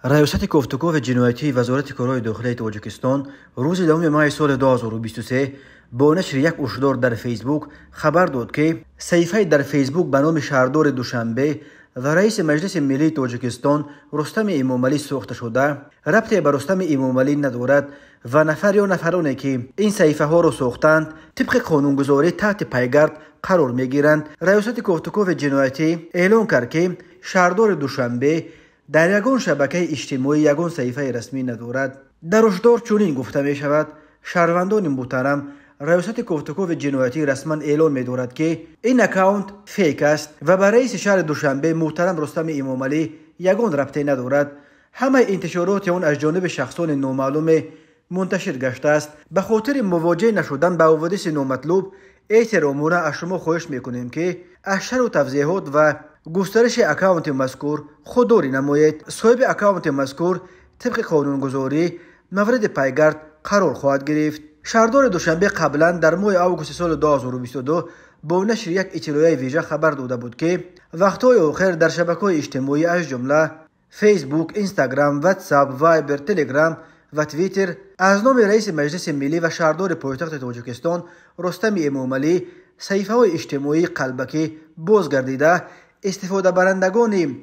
ریاست گفتگو جنایتی وزارت کارهای داخلی تاجیکستان روز 2 ماه سال 2023 با نشر یک هشدار در فیسبوک خبر داد که صفحه در فیسبوک به نام شهردار دوشنبه و رئیس مجلس ملی تاجیکستان رستم امامعلی ساخته شده ربطی به رستم امامعلی ندارد و نفر یا نفرانی که این صفحه ها را ساختند طبق قانونگذاری تحت پیگرد قرار میگیرند. ریاست گفتگو جنایتی اعلام کرد که شهردار دوشنبه در یگان شبکه اجتماعی یگان صفحه رسمی ندارد. در هشدار چنین گفته می شود: شهروندان محترم، ریاست گفتگو جنایتی رسما اعلام می دارد که این اکاونت فیک است و به رئیس شهر دوشنبه محترم رستم امامعلی یگان ربطی ندارد. همه انتشارات آن از جانب شخصان نامعلوم منتشر گشته است. به خاطر مواجه نشدن با حوادث نامطلوب احترامانه از شما خواهش میکنیم که از شر و تفضیحات و گسترش اکاونت مذکور خودداری نمایید. صاحب اکاونت مذکور طبق قانونگذاری مورد پیگرد قرار خواهد گرفت. شهردار دوشنبه قبلا در ماه آگوست سال 2022 با نشر یک اطلاعیه ویژه خبر داده بود که وقتهای آخر در شبکه‌های اجتماعی از جمله فیسبوک، اینستاگرام، واتساپ، وایبر، تلگرام و توییتر از نام رئیس مجلس ملی و شهردار پایتخت تاجیکستان رستم امامعلی صفحه‌های اجتماعی قلبکی بازگردیده استفاده برندگان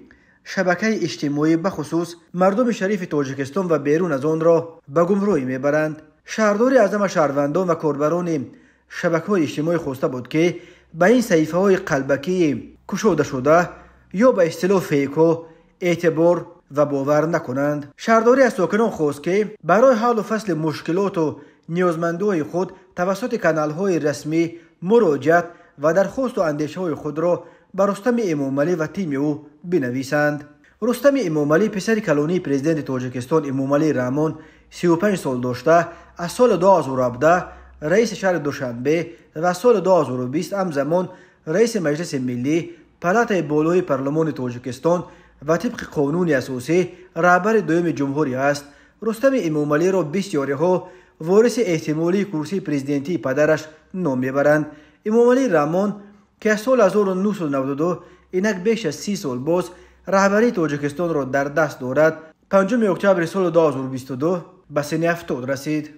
شبکه اجتماعی به خصوص مردم شریف تاجیکستان و بیرون از آن را به گمراهی میبرند. شهردار اعظم شهروندان و کاربران شبکه‌های اجتماعی خواسته بود که به این صفحه‌های قلبکی کشوده شده یا به اصطلاح فیکو اعتبار و باور نکنند. شهرداری از ساکنان خواست که برای حل و فصل مشکلات و نیازمندی‌های خود توسط کانال‌های رسمی مراجعت و درخواست و اندیشه‌های خود را بر رستم امامعلی و تیم او بنویسند. رستم امامعلی پسر کلانی پرزیدنت تاجیکستان امامعلی رحمان 35 سال داشته از سال 2017 رئیس شهر دوشنبه و سال 2020 همزمان رئیس مجلس ملی پالاتای بالای پارلمان تاجیکستان و طبق قانون اساسی رهبر دوم جمهوری است. رستم امامعلی را بسیاری‌ها وارث احتمالی کرسی پرزیدنتی پدرش نام میبرند. امامعلی رحمان که از سال 1992 اینک بیش از 30 سال باز رهبری تاجیکستان را در دست دارد 5 اکتبر سال 2022 به سن 70 رسید.